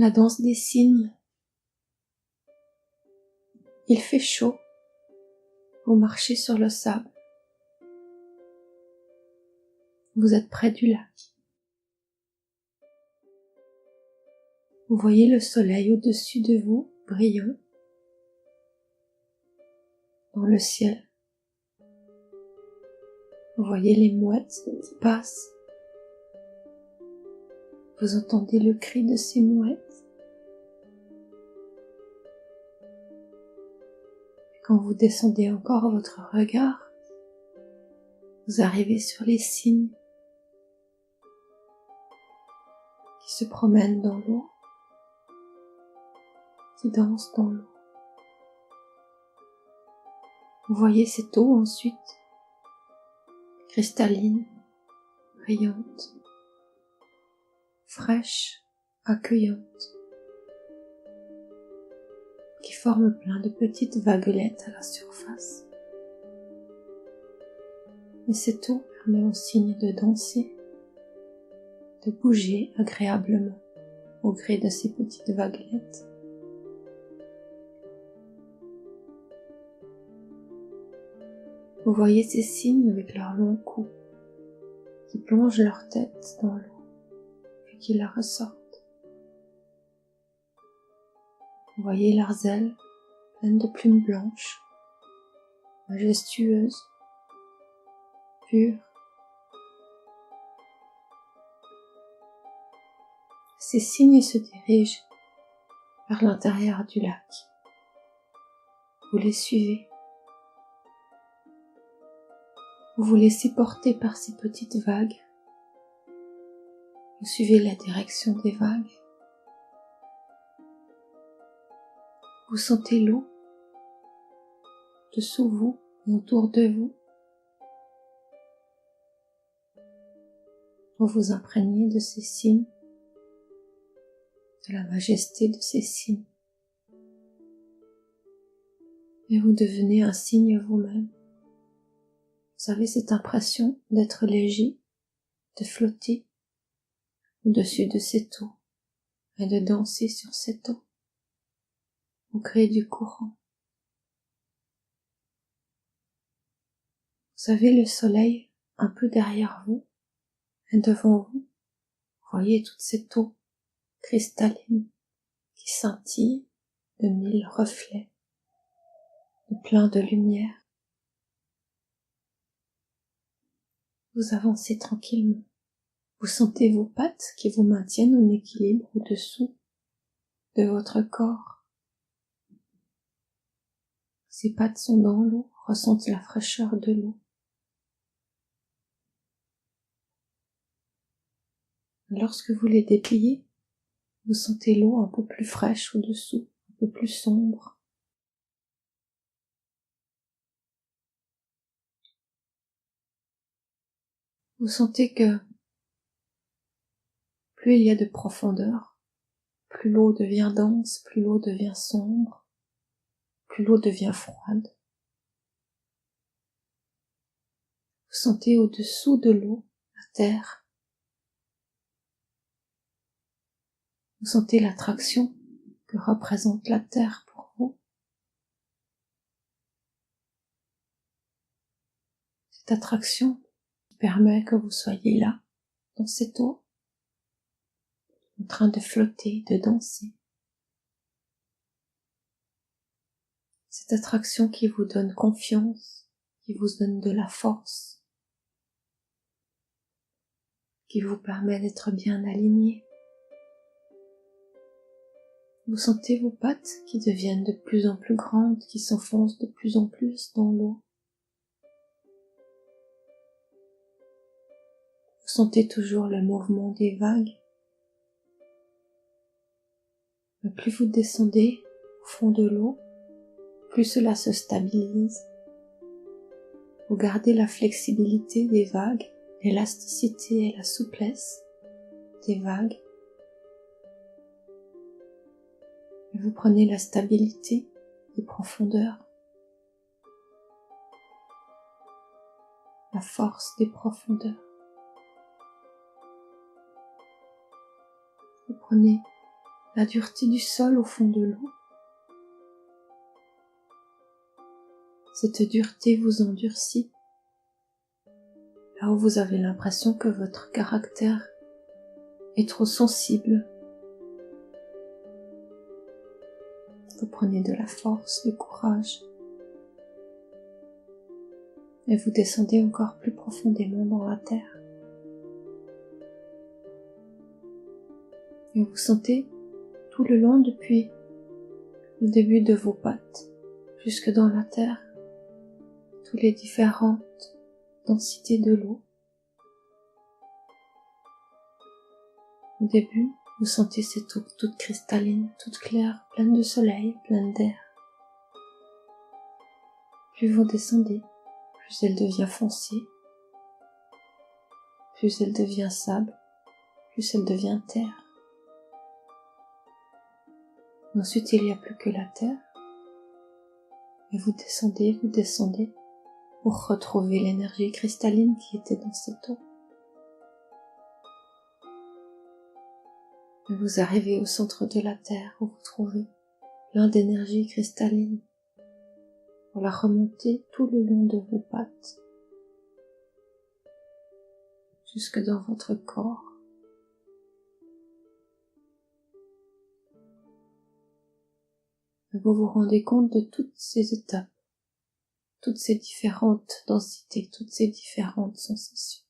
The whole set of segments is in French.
la danse des cygnes. Il fait chaud, vous marchez sur le sable. Vous êtes près du lac. Vous voyez le soleil au-dessus de vous, brillant dans le ciel. Vous voyez les mouettes qui passent. Vous entendez le cri de ces mouettes. Et quand vous descendez encore votre regard, vous arrivez sur les cygnes qui se promènent dans l'eau, qui dansent dans l'eau. Vous voyez cette eau ensuite, cristalline, brillante, fraîche, accueillante, qui forme plein de petites vaguelettes à la surface. Et cette eau permet aux cygnes de danser, de bouger agréablement au gré de ces petites vaguelettes. Vous voyez ces cygnes avec leur long cou, qui plongent leur tête dans l'eau, puis qui la ressortent. Vous voyez leurs ailes pleines de plumes blanches, majestueuses, pures. Ces cygnes se dirigent vers l'intérieur du lac. Vous les suivez. Vous vous laissez porter par ces petites vagues. Vous suivez la direction des vagues. Vous sentez l'eau dessous vous et autour de vous. Vous vous imprégnez de ces cygnes, de la majesté de ces cygnes. Et vous devenez un cygne vous-même. Vous avez cette impression d'être léger, de flotter au-dessus de cette eau et de danser sur cette eau au gré du courant. Vous avez le soleil un peu derrière vous et devant vous. Vous voyez toute cette eau cristalline qui scintille de 1000 reflets, de plein de lumière. Vous avancez tranquillement. Vous sentez vos pattes qui vous maintiennent en équilibre au-dessous de votre corps. Ces pattes sont dans l'eau, ressentent la fraîcheur de l'eau. Lorsque vous les dépliez, vous sentez l'eau un peu plus fraîche au-dessous, un peu plus sombre. Vous sentez que plus il y a de profondeur, plus l'eau devient dense, plus l'eau devient sombre, plus l'eau devient froide. Vous sentez au-dessous de l'eau la terre. Vous sentez l'attraction que représente la terre pour vous. Cette attraction qui permet que vous soyez là, dans cette eau, en train de flotter, de danser. Cette attraction qui vous donne confiance, qui vous donne de la force, qui vous permet d'être bien aligné. Vous sentez vos pattes qui deviennent de plus en plus grandes, qui s'enfoncent de plus en plus dans l'eau. Vous sentez toujours le mouvement des vagues. Mais plus vous descendez au fond de l'eau, plus cela se stabilise. Vous gardez la flexibilité des vagues, l'élasticité et la souplesse des vagues. Et vous prenez la stabilité des profondeurs, la force des profondeurs. Vous prenez la dureté du sol au fond de l'eau. Cette dureté vous endurcit, là où vous avez l'impression que votre caractère est trop sensible. Vous prenez de la force, du courage, et vous descendez encore plus profondément dans la terre. Et vous sentez tout le long depuis le début de vos pattes jusque dans la terre, toutes les différentes densités de l'eau. Au début, vous sentez cette eau toute cristalline, toute claire, pleine de soleil, pleine d'air. Plus vous descendez, plus elle devient foncée, plus elle devient sable, plus elle devient terre. Ensuite, il n'y a plus que la terre, et vous descendez, pour retrouver l'énergie cristalline qui était dans cette eau. Et vous arrivez au centre de la terre, où vous trouvez plein d'énergie cristalline, pour la remonter tout le long de vos pattes, jusque dans votre corps. Et vous vous rendez compte de toutes ces étapes, toutes ces différentes densités, toutes ces différentes sensations.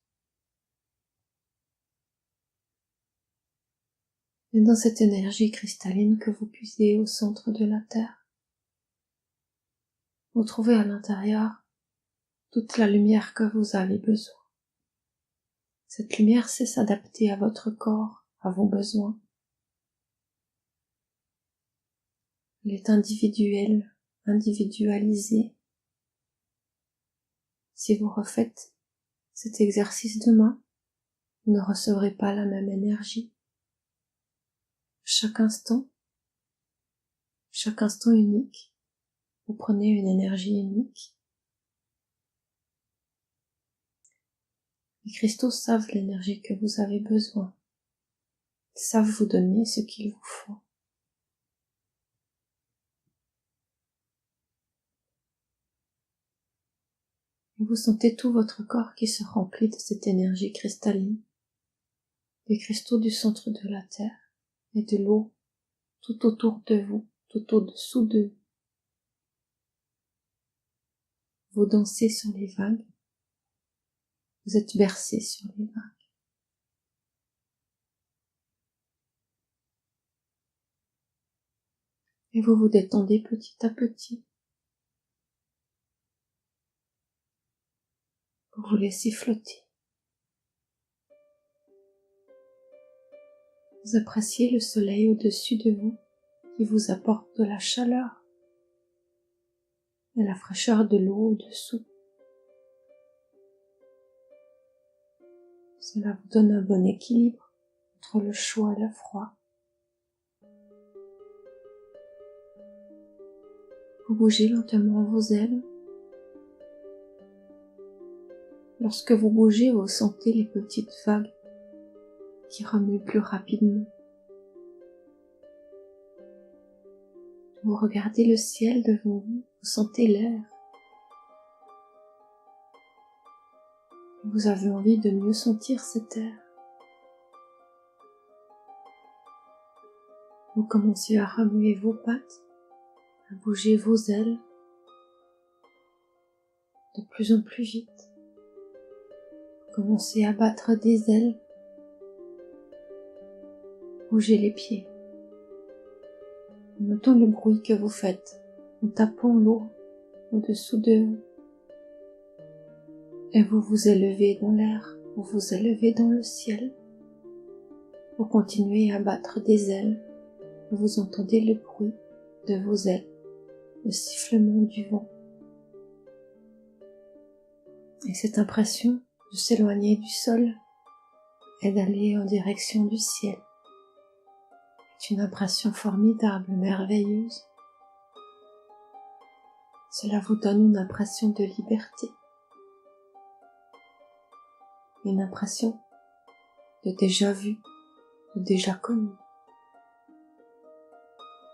Et dans cette énergie cristalline que vous puisez au centre de la Terre, vous trouvez à l'intérieur toute la lumière que vous avez besoin. Cette lumière sait s'adapter à votre corps, à vos besoins. Elle est individuelle, individualisée. Si vous refaites cet exercice demain, vous ne recevrez pas la même énergie. Chaque instant unique, vous prenez une énergie unique. Les cristaux savent l'énergie que vous avez besoin. Ils savent vous donner ce qu'il vous faut. Et vous sentez tout votre corps qui se remplit de cette énergie cristalline, des cristaux du centre de la Terre et de l'eau tout autour de vous, tout au-dessous de vous. Vous dansez sur les vagues, vous êtes bercé sur les vagues. Et vous vous détendez petit à petit. Vous vous laissez flotter. Vous appréciez le soleil au-dessus de vous qui vous apporte de la chaleur et la fraîcheur de l'eau au-dessous. Cela vous donne un bon équilibre entre le chaud et le froid. Vous bougez lentement vos ailes. Lorsque vous bougez, vous sentez les petites vagues qui remuent plus rapidement. Vous regardez le ciel devant vous, vous sentez l'air. Vous avez envie de mieux sentir cet air. Vous commencez à remuer vos pattes, à bouger vos ailes de plus en plus vite. Vous commencez à battre des ailes, bougez les pieds. Notons le bruit que vous faites en tapant l'eau au-dessous de vous. Et vous vous élevez dans l'air, vous vous élevez dans le ciel. Vous continuez à battre des ailes. Vous entendez le bruit de vos ailes, le sifflement du vent. Et cette impression de s'éloigner du sol et d'aller en direction du ciel est une impression formidable, merveilleuse. Cela vous donne une impression de liberté, une impression de déjà vu, de déjà connu.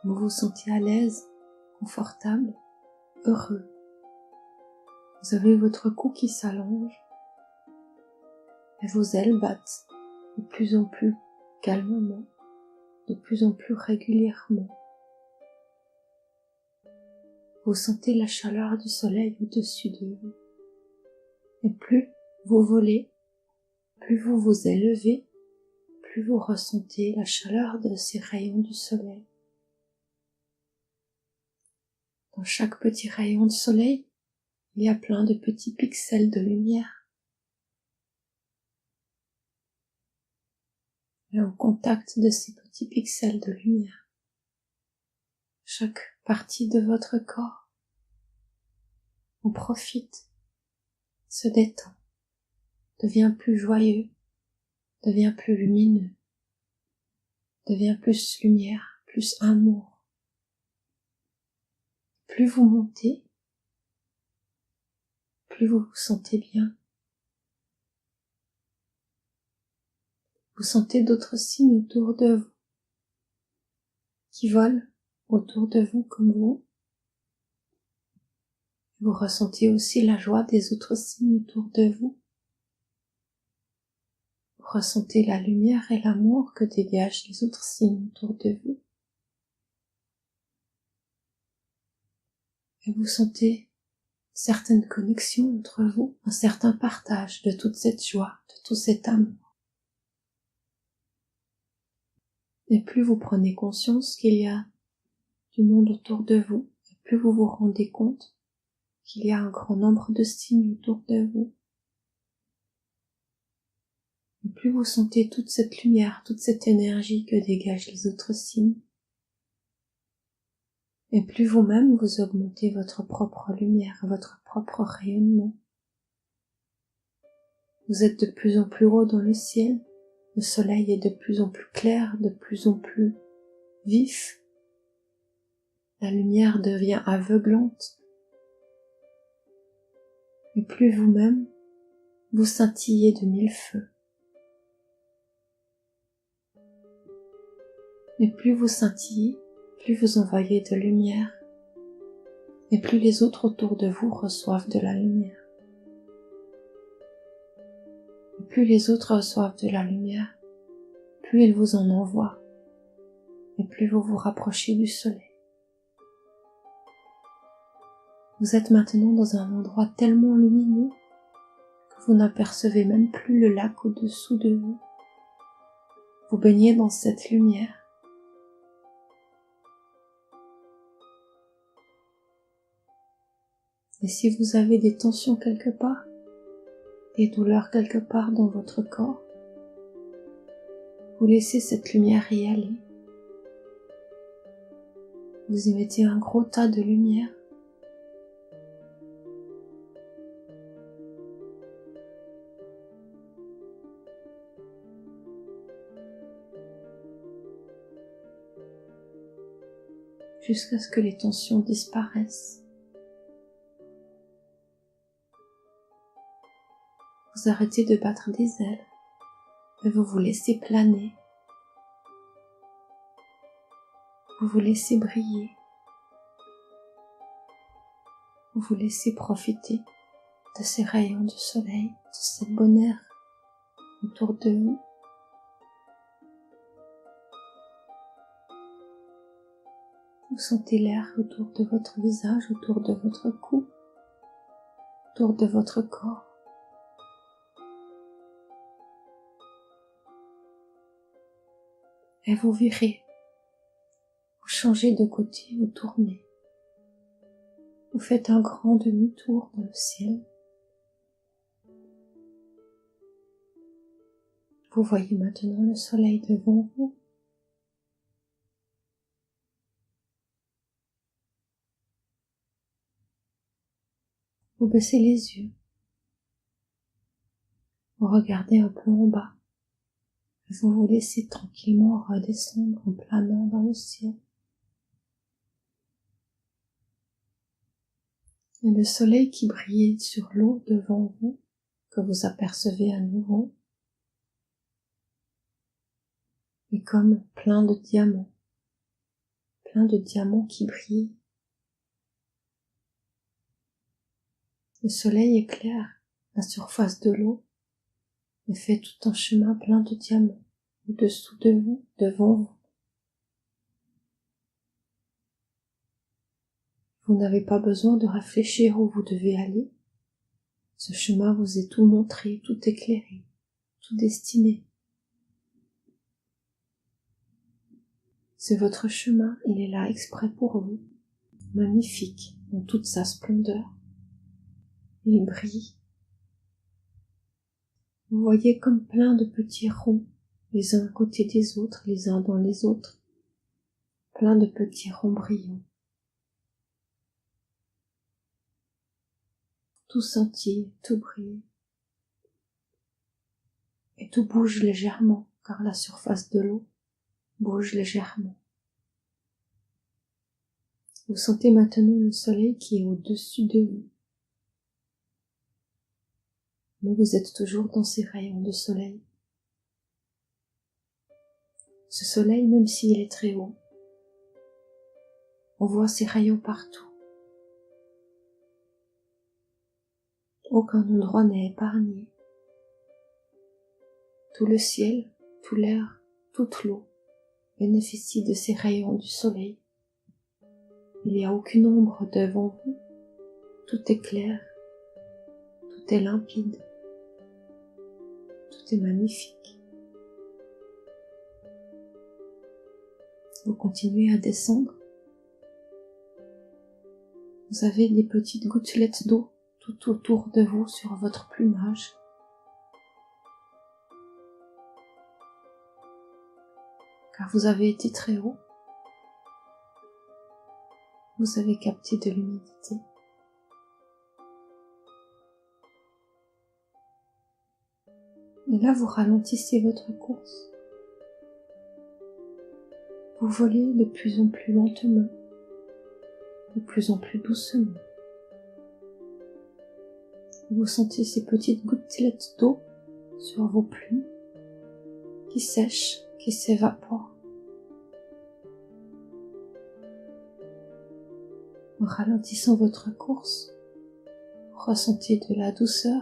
Vous vous sentez à l'aise, confortable, heureux. Vous avez votre cou qui s'allonge et vos ailes battent de plus en plus calmement, de plus en plus régulièrement. Vous sentez la chaleur du soleil au-dessus de vous. Et plus vous volez, plus vous vous élevez, plus vous ressentez la chaleur de ces rayons du soleil. Dans chaque petit rayon de soleil, il y a plein de petits pixels de lumière. Et en contact de ces petits pixels de lumière, chaque partie de votre corps en profite, se détend, devient plus joyeux, devient plus lumineux, devient plus lumière, plus amour. Plus vous montez, plus vous vous sentez bien. Vous sentez d'autres signes autour de vous, qui volent autour de vous comme vous. Vous ressentez aussi la joie des autres signes autour de vous. Vous ressentez la lumière et l'amour que dégagent les autres signes autour de vous. Et vous sentez certaines connexions entre vous, un certain partage de toute cette joie, de tout cet amour. Et plus vous prenez conscience qu'il y a du monde autour de vous, et plus vous vous rendez compte qu'il y a un grand nombre de signes autour de vous, et plus vous sentez toute cette lumière, toute cette énergie que dégagent les autres signes, et plus vous-même vous augmentez votre propre lumière, votre propre rayonnement. Vous êtes de plus en plus haut dans le ciel, le soleil est de plus en plus clair, de plus en plus vif, la lumière devient aveuglante, et plus vous-même vous scintillez de mille feux. Et plus vous scintillez, plus vous envoyez de lumière, et plus les autres autour de vous reçoivent de la lumière. Et plus les autres reçoivent de la lumière, plus ils vous en envoient, et plus vous vous rapprochez du soleil. Vous êtes maintenant dans un endroit tellement lumineux que vous n'apercevez même plus le lac au-dessous de vous. Vous baignez dans cette lumière. Et si vous avez des tensions quelque part, des douleurs quelque part dans votre corps, vous laissez cette lumière y aller. Vous y mettez un gros tas de lumière. Jusqu'à ce que les tensions disparaissent. Vous arrêtez de battre des ailes et vous vous laissez planer. Vous vous laissez briller. Vous vous laissez profiter de ces rayons de soleil, de cette bonne air autour de vous. Vous sentez l'air autour de votre visage, autour de votre cou, autour de votre corps. Et vous virez, vous changez de côté, vous tournez. Vous faites un grand demi-tour dans le ciel. Vous voyez maintenant le soleil devant vous. Vous baissez les yeux. Vous regardez un peu en bas. Et vous vous laissez tranquillement redescendre en planant dans le ciel. Et le soleil qui brillait sur l'eau devant vous, que vous apercevez à nouveau, est comme plein de diamants, plein de diamants qui brillent. Le soleil éclaire la surface de l'eau et fait tout un chemin plein de diamants au-dessous de vous, devant vous. Vous n'avez pas besoin de réfléchir où vous devez aller. Ce chemin vous est tout montré, tout éclairé, tout destiné. C'est votre chemin, il est là exprès pour vous, magnifique dans toute sa splendeur. Il brille. Vous voyez comme plein de petits ronds, les uns à côté des autres, les uns dans les autres, plein de petits ronds brillants. Tout scintille, tout brille. Et tout bouge légèrement, car la surface de l'eau bouge légèrement. Vous sentez maintenant le soleil qui est au-dessus de vous. Mais vous êtes toujours dans ces rayons de soleil. Ce soleil, même s'il est très haut, on voit ces rayons partout. Aucun endroit n'est épargné. Tout le ciel, tout l'air, toute l'eau bénéficie de ces rayons du soleil. Il n'y a aucune ombre devant vous. Tout est clair, tout est limpide, tout est magnifique. Vous continuez à descendre. Vous avez des petites gouttelettes d'eau tout autour de vous sur votre plumage. Car vous avez été très haut. Vous avez capté de l'humidité. Et là, vous ralentissez votre course. Vous volez de plus en plus lentement, de plus en plus doucement. Vous sentez ces petites gouttelettes d'eau sur vos plumes qui sèchent, qui s'évaporent. En ralentissant votre course, vous ressentez de la douceur.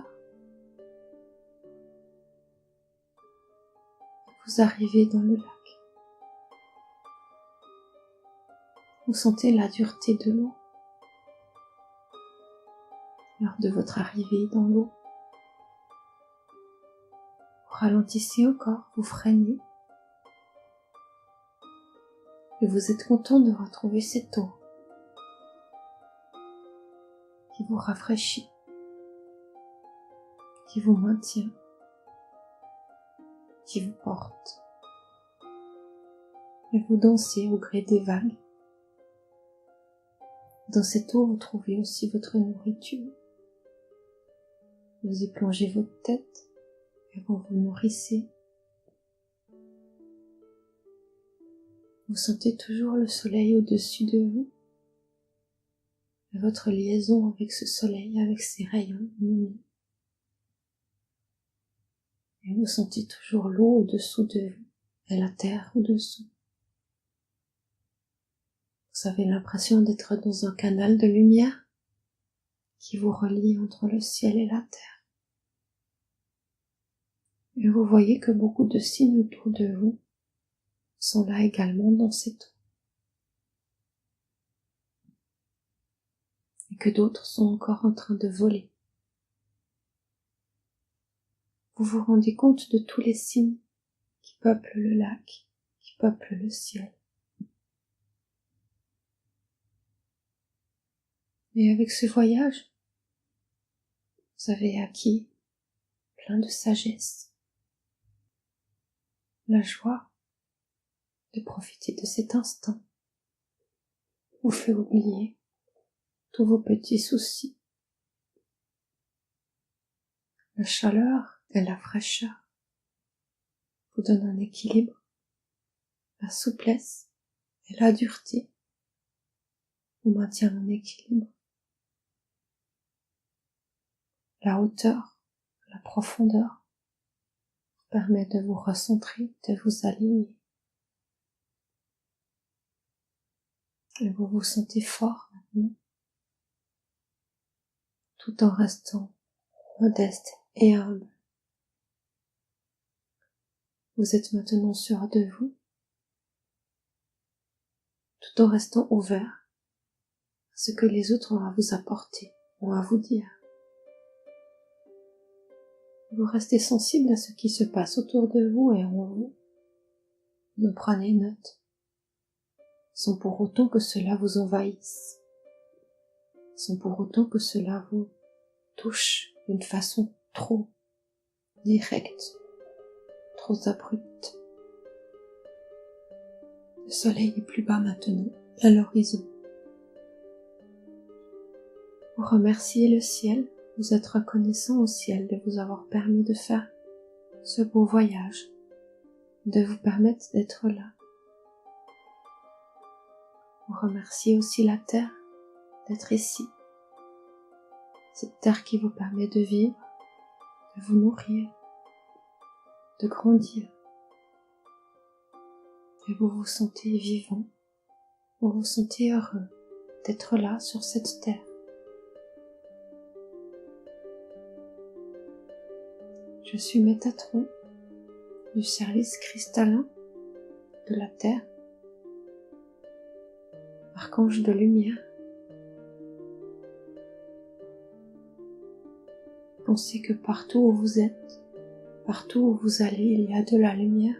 Vous arrivez dans le lac. Vous sentez la dureté de l'eau. Lors de votre arrivée dans l'eau, vous ralentissez encore, vous freinez. Et vous êtes content de retrouver cette eau qui vous rafraîchit, qui vous maintient, qui vous porte. Et vous dansez au gré des vagues. Dans cette eau, vous trouvez aussi votre nourriture. Vous y plongez votre tête et vous vous nourrissez. Vous sentez toujours le soleil au-dessus de vous. Et votre liaison avec ce soleil, avec ses rayons lumineux. Et vous sentez toujours l'eau au-dessous de vous et la terre au-dessous. Vous avez l'impression d'être dans un canal de lumière qui vous relie entre le ciel et la terre. Et vous voyez que beaucoup de signes autour de vous sont là également dans cette eau. Et que d'autres sont encore en train de voler. Vous vous rendez compte de tous les signes qui peuplent le lac, qui peuplent le ciel. Et avec ce voyage, vous avez acquis plein de sagesse, la joie de profiter de cet instant vous fait oublier tous vos petits soucis. La chaleur et la fraîcheur vous donnent un équilibre, la souplesse et la dureté vous maintiennent en équilibre. La hauteur, la profondeur permet de vous recentrer, de vous aligner. Et vous vous sentez fort maintenant, tout en restant modeste et humble. Vous êtes maintenant sûr de vous, tout en restant ouvert à ce que les autres ont à vous apporter, ont à vous dire. Vous restez sensible à ce qui se passe autour de vous et en vous. Vous prenez note, sans pour autant que cela vous envahisse, sans pour autant que cela vous touche d'une façon trop directe, trop abrupte. Le soleil est plus bas maintenant, à l'horizon. Vous remerciez le ciel, vous êtes reconnaissant au ciel de vous avoir permis de faire ce beau voyage, de vous permettre d'être là. Vous remerciez aussi la terre d'être ici, cette terre qui vous permet de vivre, de vous nourrir, de grandir. Et vous vous sentez vivant, vous vous sentez heureux d'être là sur cette terre. Je suis Métatron du service cristallin de la Terre, archange de lumière. Pensez que partout où vous êtes, partout où vous allez, il y a de la lumière.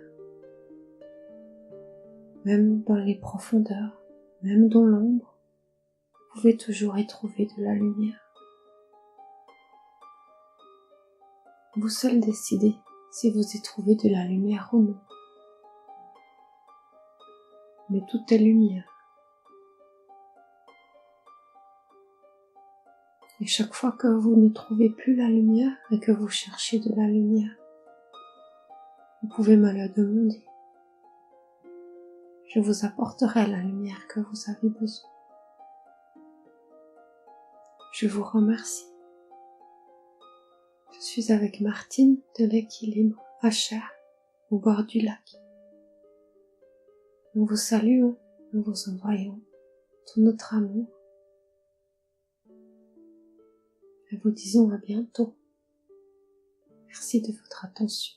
Même dans les profondeurs, même dans l'ombre, vous pouvez toujours y trouver de la lumière. Vous seul décidez si vous y trouvez de la lumière ou non. Mais tout est lumière. Et chaque fois que vous ne trouvez plus la lumière et que vous cherchez de la lumière, vous pouvez me le demander. Je vous apporterai la lumière que vous avez besoin. Je vous remercie. Je suis avec Martine de l'équilibre à Cher, au bord du lac. Nous vous saluons, nous vous envoyons tout notre amour et vous disons à bientôt. Merci de votre attention.